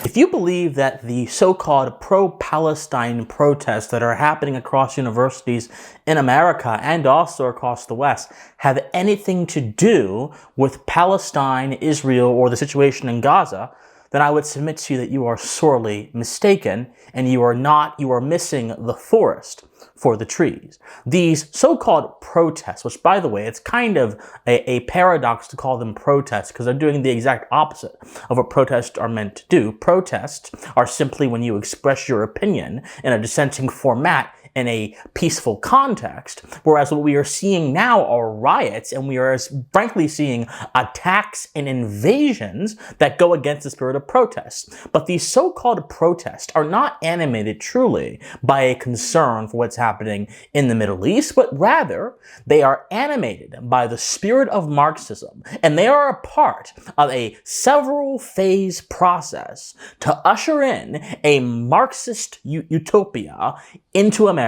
If you believe that the so-called pro-Palestine protests that are happening across universities in America and also across the West have anything to do with Palestine, Israel, or the situation in Gaza, then I would submit to you that you are sorely mistaken and you are missing the forest for the trees. These so-called protests, which by the way, it's kind of a paradox to call them protests because they're doing the exact opposite of what protests are meant to do. Protests are simply when you express your opinion in a dissenting format in a peaceful context, whereas what we are seeing now are riots, and we are frankly seeing attacks and invasions that go against the spirit of protest. But these so-called protests are not animated truly by a concern for what's happening in the Middle East, but rather they are animated by the spirit of Marxism, and they are a part of a several-phase process to usher in a Marxist utopia into America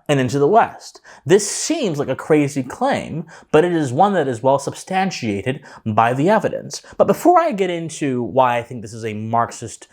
and into the West. This seems like a crazy claim, but it is one that is well substantiated by the evidence. But before I get into why I think this is a Marxist,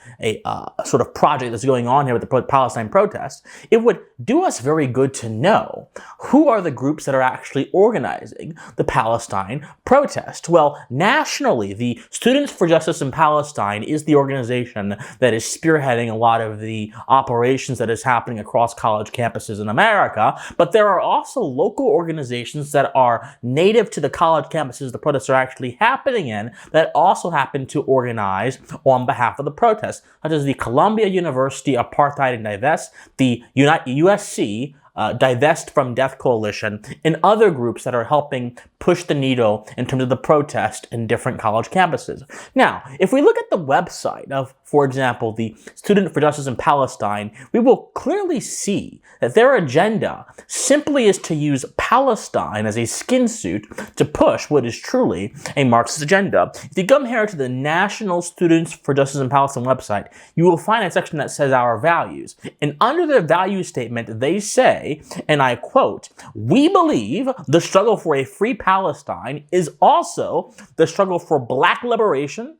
sort of project that's going on here with the pro-Palestine protests, it would do us very good to know who are the groups that are actually organizing the Palestine protest. Well, nationally, the Students for Justice in Palestine is the organization that is spearheading a lot of the operations that is happening across college campuses in America, but there are also local organizations that are native to the college campuses the protests are actually happening in that also happen to organize on behalf of the protests, such as the Columbia University Apartheid and Divest, the USC Divest from Death Coalition, and other groups that are helping push the needle in terms of the protest in different college campuses. Now, if we look at the website of, for example, the Student for Justice in Palestine, we will clearly see that their agenda simply is to use Palestine as a skin suit to push what is truly a Marxist agenda. If you come here to the National Students for Justice in Palestine website, you will find a section that says our values. And under their value statement, they say, and I quote, "We believe the struggle for a free Palestine is also the struggle for Black liberation,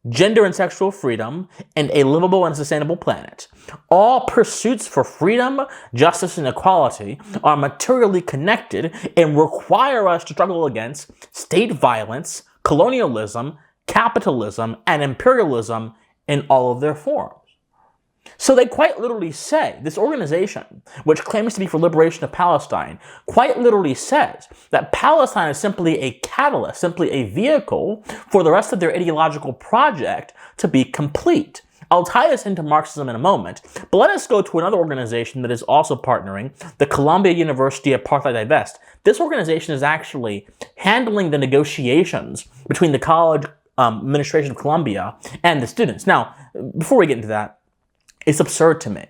gender and sexual freedom, and a livable and sustainable planet. All pursuits for freedom, justice, and equality are materially connected and require us to struggle against state violence, colonialism, capitalism, and imperialism in all of their forms." So they quite literally say, this organization, which claims to be for liberation of Palestine, quite literally says that Palestine is simply a catalyst, simply a vehicle for the rest of their ideological project to be complete. I'll tie this into Marxism in a moment, but let us go to another organization that is also partnering, the Columbia University Apartheid Divest. This organization is actually handling the negotiations between the college administration of Columbia and the students. Now, before we get into that, it's absurd to me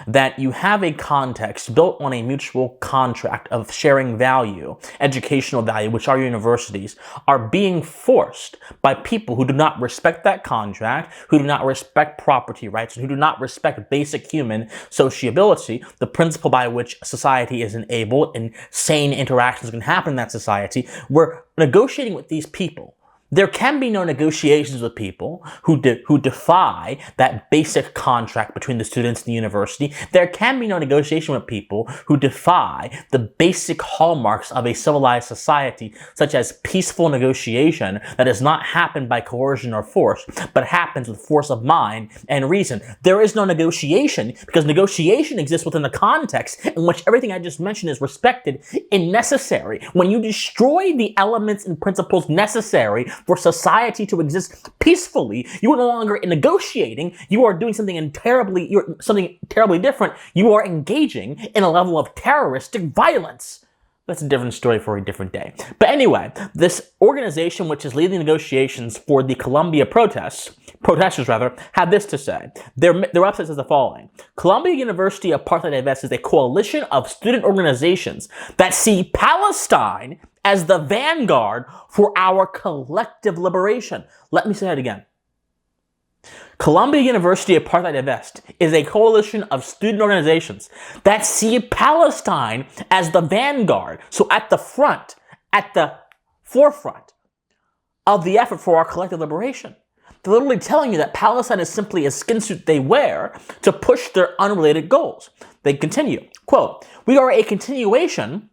that you have a context built on a mutual contract of sharing value, educational value, which our universities are being forced by people who do not respect that contract, who do not respect property rights, and who do not respect basic human sociability, the principle by which society is enabled and sane interactions can happen in that society. We're negotiating with these people. There can be no negotiations with people who defy that basic contract between the students and the university. There can be no negotiation with people who defy the basic hallmarks of a civilized society, such as peaceful negotiation that does not happen by coercion or force, but happens with force of mind and reason. There is no negotiation because negotiation exists within the context in which everything I just mentioned is respected and necessary. When you destroy the elements and principles necessary for society to exist peacefully, you are no longer negotiating. You are doing something terribly different. You are engaging in a level of terroristic violence. That's a different story for a different day. But anyway, this organization, which is leading negotiations for the Columbia protesters, had this to say. Their website says the following: Columbia University Apartheid Divest is a coalition of student organizations that see Palestine as the vanguard for our collective liberation. Let me say that again. Columbia University Apartheid Divest is a coalition of student organizations that see Palestine as the vanguard, so at the front, at the forefront of the effort for our collective liberation. They're literally telling you that Palestine is simply a skin suit they wear to push their unrelated goals. They continue, quote, "We are a continuation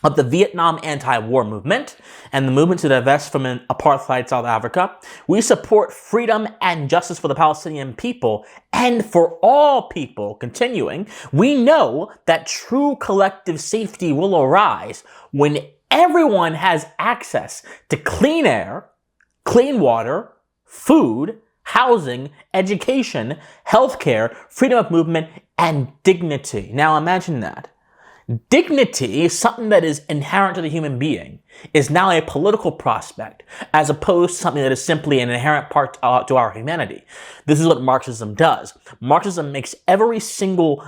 of the Vietnam anti-war movement and the movement to divest from an apartheid South Africa. We support freedom and justice for the Palestinian people and for all people." Continuing, "We know that true collective safety will arise when everyone has access to clean air, clean water, food, housing, education, healthcare, freedom of movement, and dignity." Now imagine that. Dignity, something that is inherent to the human being, is now a political prospect as opposed to something that is simply an inherent part to our humanity. This is what Marxism does. Marxism makes every single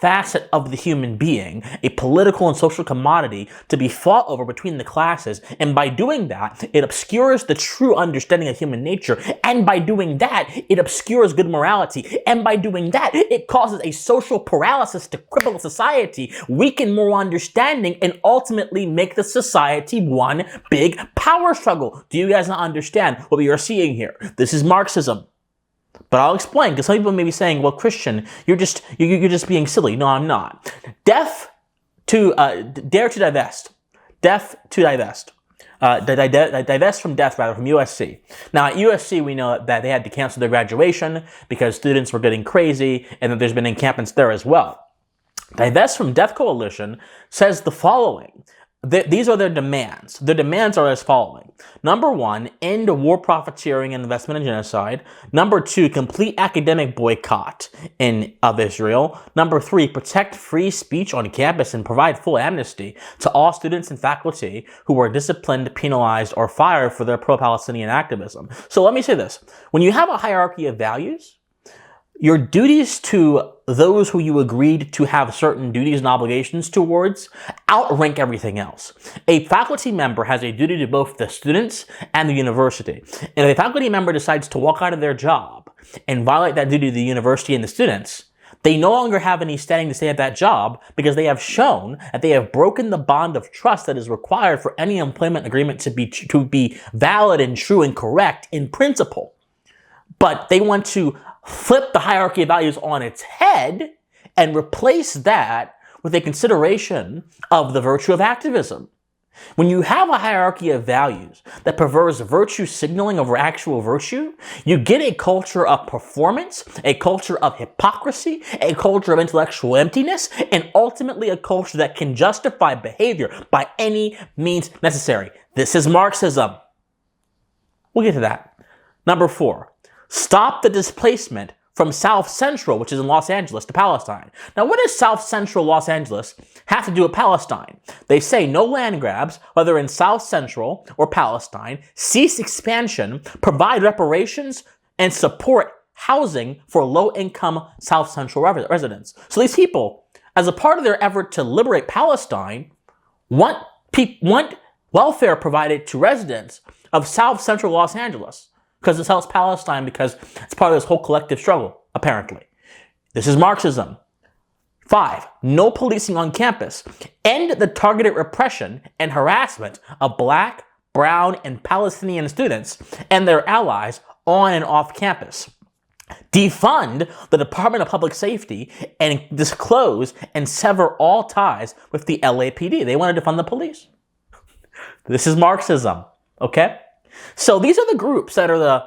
facet of the human being a political and social commodity to be fought over between the classes, and by doing that, it obscures the true understanding of human nature, and by doing that, it obscures good morality, and by doing that, it causes a social paralysis to cripple society, weaken moral understanding, and ultimately make the society one big power struggle. Do you guys not understand what we are seeing here? This is Marxism. But I'll explain, because some people may be saying, well, Christian, you're just being silly. No, I'm not. Dare to divest. Deaf to divest. Divest from death, rather, from USC. Now, at USC, we know that they had to cancel their graduation because students were getting crazy, and that there's been encampments there as well. Divest from Death Coalition says the following. These are their demands. Their demands are as following. Number one, end war profiteering and investment in genocide. Number two, complete academic boycott of Israel. Number three, protect free speech on campus and provide full amnesty to all students and faculty who were disciplined, penalized, or fired for their pro-Palestinian activism. So let me say this. When you have a hierarchy of values, your duties to those who you agreed to have certain duties and obligations towards outrank everything else. A faculty member has a duty to both the students and the university. And if a faculty member decides to walk out of their job and violate that duty to the university and the students, they no longer have any standing to stay at that job because they have shown that they have broken the bond of trust that is required for any employment agreement to be valid and true and correct in principle. But they want to flip the hierarchy of values on its head and replace that with a consideration of the virtue of activism. When you have a hierarchy of values that prefers virtue signaling over actual virtue, you get a culture of performance, a culture of hypocrisy, a culture of intellectual emptiness, and ultimately a culture that can justify behavior by any means necessary. This is Marxism. We'll get to that. Number four. Stop the displacement from South Central, which is in Los Angeles, to Palestine. Now, what does South Central Los Angeles have to do with Palestine? They say no land grabs, whether in South Central or Palestine, cease expansion, provide reparations, and support housing for low-income South Central residents. So these people, as a part of their effort to liberate Palestine, want welfare provided to residents of South Central Los Angeles, because it helps Palestine, because it's part of this whole collective struggle, apparently. This is Marxism. 5. No policing on campus. End the targeted repression and harassment of Black, Brown, and Palestinian students and their allies on and off campus. Defund the Department of Public Safety and disclose and sever all ties with the LAPD. They want to defund the police. This is Marxism, okay? So these are the groups that are the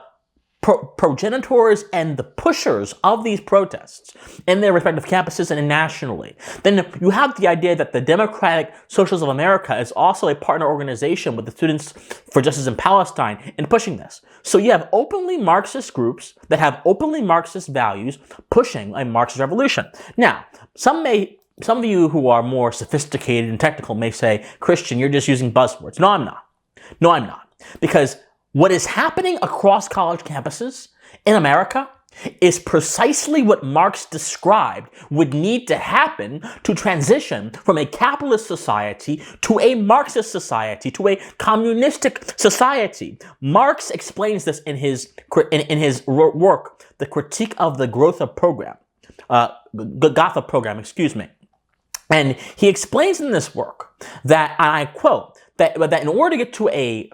progenitors and the pushers of these protests in their respective campuses and nationally. Then you have the idea that the Democratic Socialists of America is also a partner organization with the Students for Justice in Palestine in pushing this. So you have openly Marxist groups that have openly Marxist values pushing a Marxist revolution. Now, some of you who are more sophisticated and technical may say, Christian, you're just using buzzwords. No, I'm not. No, I'm not. Because what is happening across college campuses in America is precisely what Marx described would need to happen to transition from a capitalist society to a Marxist society, to a communistic society. Marx explains this in his work, The Critique of the Growth of Program, Gotha Program, excuse me. And he explains in this work that, and I quote, that in order to get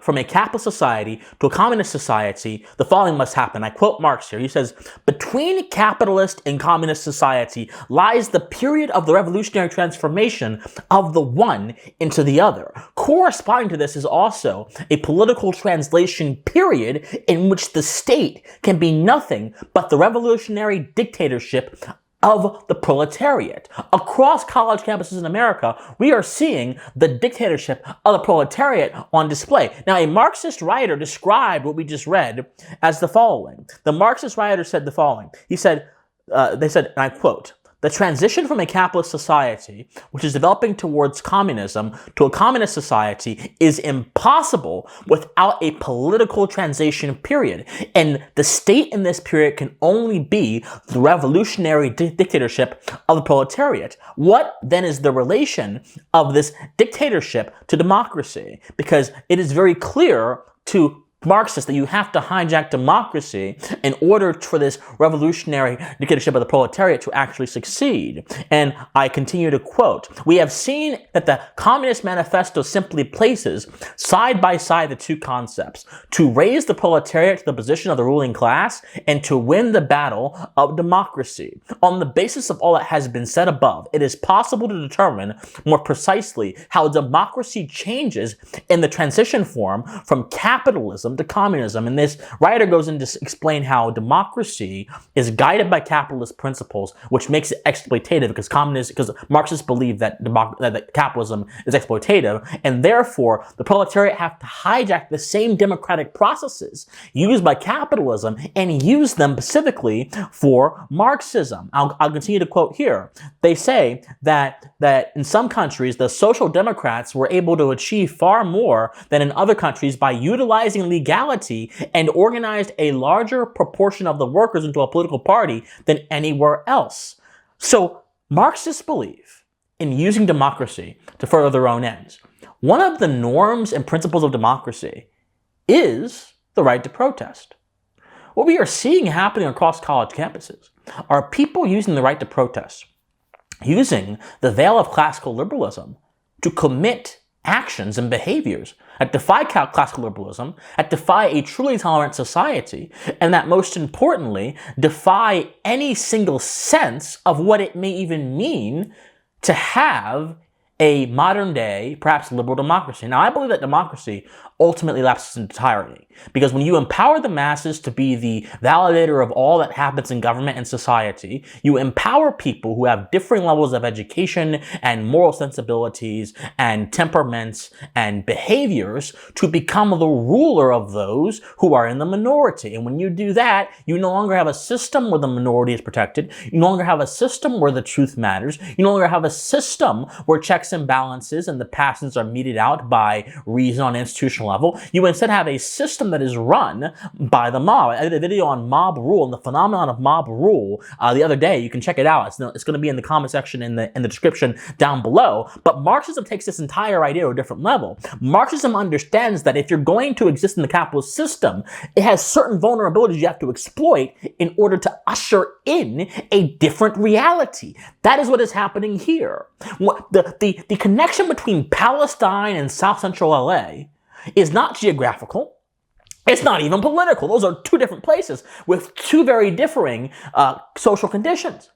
from a capitalist society to a communist society, the following must happen. I quote Marx here. He says, between capitalist and communist society lies the period of the revolutionary transformation of the one into the other. Corresponding to this is also a political translation period in which the state can be nothing but the revolutionary dictatorship of the proletariat. Across college campuses in America, we are seeing the dictatorship of the proletariat on display. Now, a Marxist writer described what we just read as the following. The Marxist writer said the following. He said, they said, and I quote, the transition from a capitalist society, which is developing towards communism, to a communist society is impossible without a political transition period. And the state in this period can only be the revolutionary dictatorship of the proletariat. What then is the relation of this dictatorship to democracy? Because it is very clear to Marxists that you have to hijack democracy in order for this revolutionary dictatorship of the proletariat to actually succeed. And I continue to quote, we have seen that the Communist Manifesto simply places side by side the two concepts, to raise the proletariat to the position of the ruling class and to win the battle of democracy. On the basis of all that has been said above, it is possible to determine more precisely how democracy changes in the transition form from capitalism to communism. And this writer goes in to explain how democracy is guided by capitalist principles, which makes it exploitative because Marxists believe that capitalism is exploitative, and therefore the proletariat have to hijack the same democratic processes used by capitalism and use them specifically for Marxism. I'll continue to quote here. They say that in some countries, the social democrats were able to achieve far more than in other countries by utilizing legality and organized a larger proportion of the workers into a political party than anywhere else. So Marxists believe in using democracy to further their own ends. One of the norms and principles of democracy is the right to protest. What we are seeing happening across college campuses are people using the right to protest, using the veil of classical liberalism to commit actions and behaviors that defy classical liberalism, that defy a truly tolerant society, and that most importantly, defy any single sense of what it may even mean to have a modern day, perhaps liberal democracy. Now, I believe that democracy ultimately lapses in entirety, because when you empower the masses to be the validator of all that happens in government and society, you empower people who have differing levels of education and moral sensibilities and temperaments and behaviors to become the ruler of those who are in the minority. And when you do that, you no longer have a system where the minority is protected. You no longer have a system where the truth matters. You no longer have a system where checks and balances and the passions are meted out by reason on institutional level. You instead have a system that is run by the mob. I did a video on mob rule and the phenomenon of mob rule the other day. You can check it out. It's going to be in the comment section in the description down below. But Marxism takes this entire idea to a different level. Marxism understands that if you're going to exist in the capitalist system, it has certain vulnerabilities you have to exploit in order to usher in a different reality. That is what is happening here. The connection between Palestine and South Central LA is not geographical. It's not even political. Those are two different places with two very differing social conditions.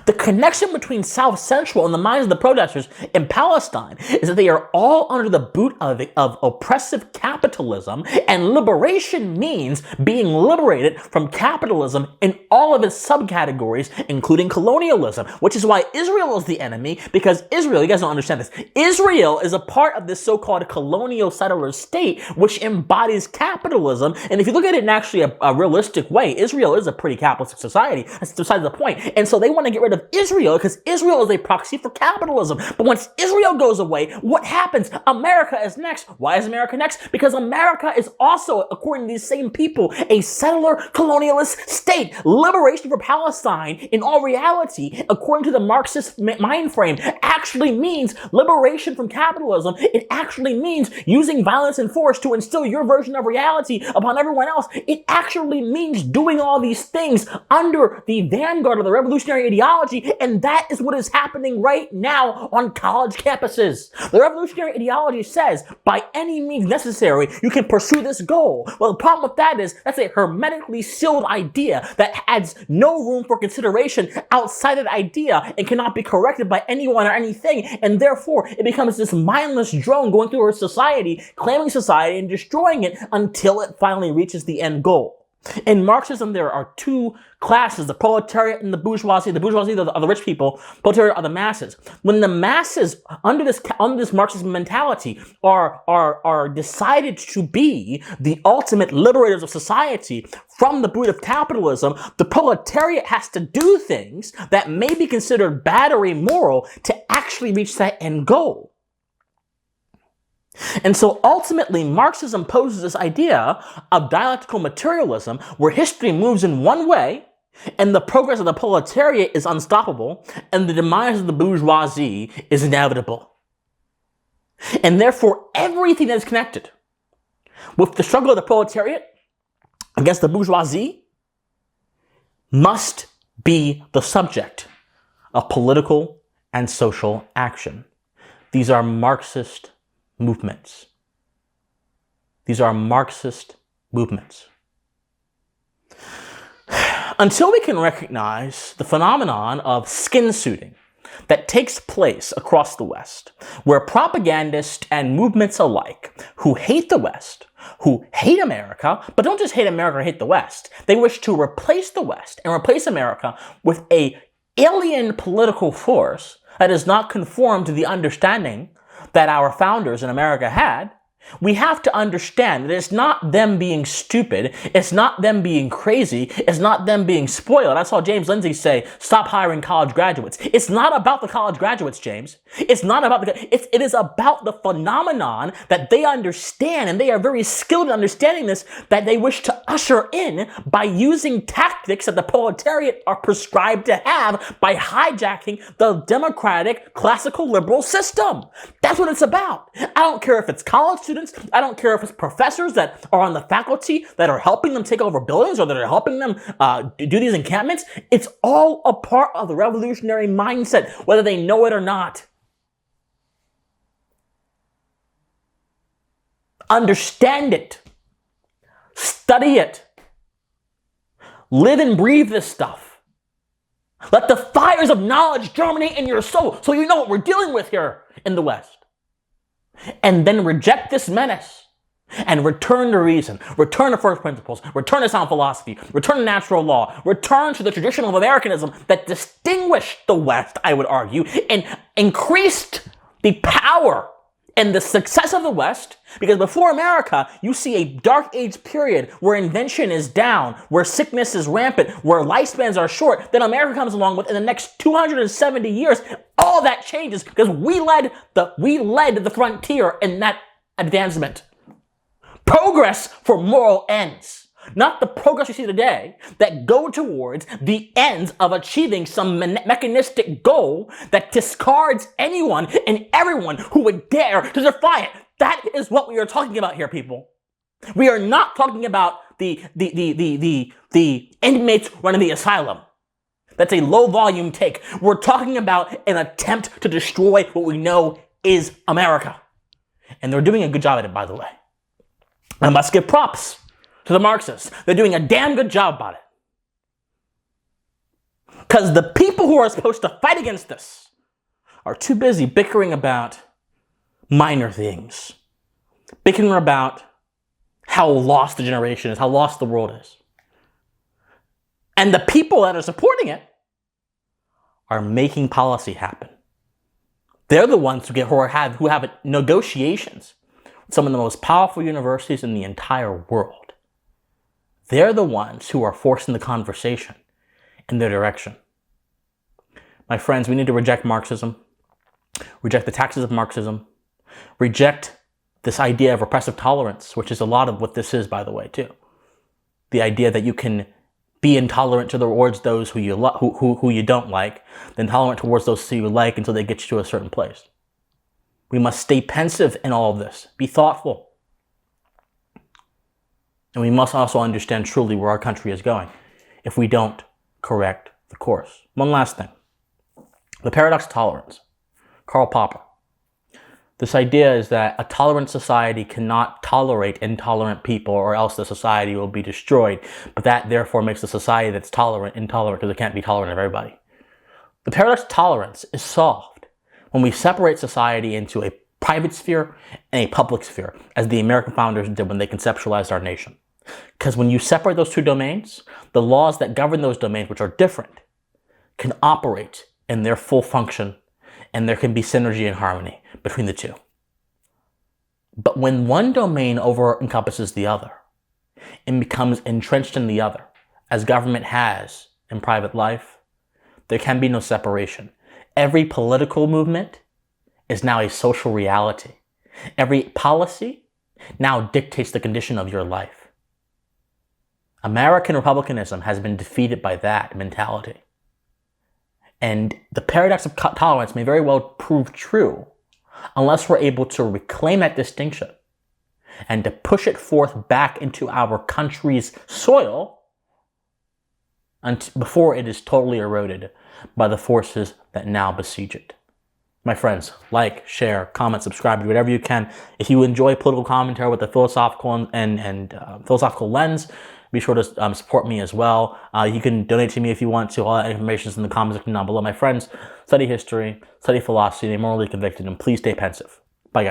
The connection between South Central and the minds of the protesters in Palestine is that they are all under the boot of oppressive capitalism, and liberation means being liberated from capitalism in all of its subcategories, including colonialism, which is why Israel is the enemy, because Israel, you guys don't understand this, Israel is a part of this so-called colonial settler state, which embodies capitalism. And if you look at it in actually a realistic way, Israel is a pretty capitalistic society. That's beside the point. And so they want to get rid of Israel because Israel is a proxy for capitalism. But once Israel goes away, what happens? America is next. Why is America next? Because America is also, according to these same people, a settler colonialist state. Liberation for Palestine, in all reality, according to the Marxist mind frame, actually means liberation from capitalism. It actually means using violence and force to instill your version of reality upon everyone else. It actually means doing all these things under the vanguard of the revolutionary ideology, and that is what is happening right now on college campuses. The revolutionary ideology says, by any means necessary, you can pursue this goal. Well, the problem with that is that's a hermetically sealed idea that adds no room for consideration outside of the idea and cannot be corrected by anyone or anything, and therefore it becomes this mindless drone going through our society, claiming society and destroying it until it finally reaches the end goal. In Marxism, there are two classes, the proletariat and the bourgeoisie. The bourgeoisie are the rich people, proletariat are the masses. When the masses, under this Marxist mentality, are decided to be the ultimate liberators of society from the brood of capitalism, the proletariat has to do things that may be considered bad or immoral to actually reach that end goal. And so ultimately, Marxism poses this idea of dialectical materialism where history moves in one way and the progress of the proletariat is unstoppable and the demise of the bourgeoisie is inevitable. And therefore, everything that is connected with the struggle of the proletariat against the bourgeoisie must be the subject of political and social action. These are Marxist movements. These are Marxist movements. Until we can recognize the phenomenon of skin suiting that takes place across the West, where propagandists and movements alike who hate the West, who hate America, but don't just hate America or hate the West, they wish to replace the West and replace America with an alien political force that does not conform to the understanding that our founders in America had, we have to understand that it's not them being stupid, it's not them being crazy, it's not them being spoiled. I saw James Lindsay say, stop hiring college graduates. It's not about the college graduates, James. It's not about it is about the phenomenon that they understand, and they are very skilled in understanding this, that they wish to usher in by using tactics that the proletariat are prescribed to have by hijacking the democratic classical liberal system. That's what it's about. I don't care if it's college students, I don't care if it's professors that are on the faculty that are helping them take over buildings or that are helping them do these encampments. It's all a part of the revolutionary mindset, whether they know it or not. Understand it. Study it. Live and breathe this stuff. Let the fires of knowledge germinate in your soul so you know what we're dealing with here in the West. And then reject this menace and return to reason, return to first principles, return to sound philosophy, return to natural law, return to the tradition of Americanism that distinguished the West, I would argue, and increased the power and the success of the West, because before America, you see a dark age period where invention is down, where sickness is rampant, where lifespans are short. Then America comes along with, in the next 270 years, all that changes because we led the frontier in that advancement. Progress for moral ends. Not the progress you see today that go towards the ends of achieving some mechanistic goal that discards anyone and everyone who would dare to defy it. That is what we are talking about here, people. We are not talking about the inmates running the asylum. That's a low volume take. We're talking about an attempt to destroy what we know is America. And they're doing a good job at it, by the way. I must give props to the Marxists. They're doing a damn good job about it. Because the people who are supposed to fight against this are too busy bickering about minor things. Bickering about how lost the generation is, how lost the world is. And the people that are supporting it are making policy happen. They're the ones who have negotiations with some of the most powerful universities in the entire world. They're the ones who are forcing the conversation in their direction. My friends, we need to reject Marxism, reject the taxes of Marxism, reject this idea of repressive tolerance, which is a lot of what this is, by the way, too. The idea that you can be intolerant towards those who you don't like, then tolerant towards those who you like until they get you to a certain place. We must stay pensive in all of this. Be thoughtful. And we must also understand truly where our country is going if we don't correct the course. One last thing. The paradox of tolerance. Karl Popper. This idea is that a tolerant society cannot tolerate intolerant people or else the society will be destroyed. But that therefore makes the society that's tolerant intolerant because it can't be tolerant of everybody. The paradox of tolerance is solved when we separate society into a private sphere and a public sphere, as the American founders did when they conceptualized our nation. Because when you separate those two domains, the laws that govern those domains, which are different, can operate in their full function, and there can be synergy and harmony between the two. But when one domain over-encompasses the other and becomes entrenched in the other, as government has in private life, there can be no separation. Every political movement is now a social reality. Every policy now dictates the condition of your life. American republicanism has been defeated by that mentality. And the paradox of tolerance may very well prove true unless we're able to reclaim that distinction and to push it forth back into our country's soil before it is totally eroded by the forces that now besiege it. My friends, like, share, comment, subscribe, do whatever you can. If you enjoy political commentary with a philosophical and philosophical lens, be sure to support me as well. You can donate to me if you want to. All that information is in the comment section down below. My friends, study history, study philosophy, stay morally convicted, and please stay pensive. Bye, guys.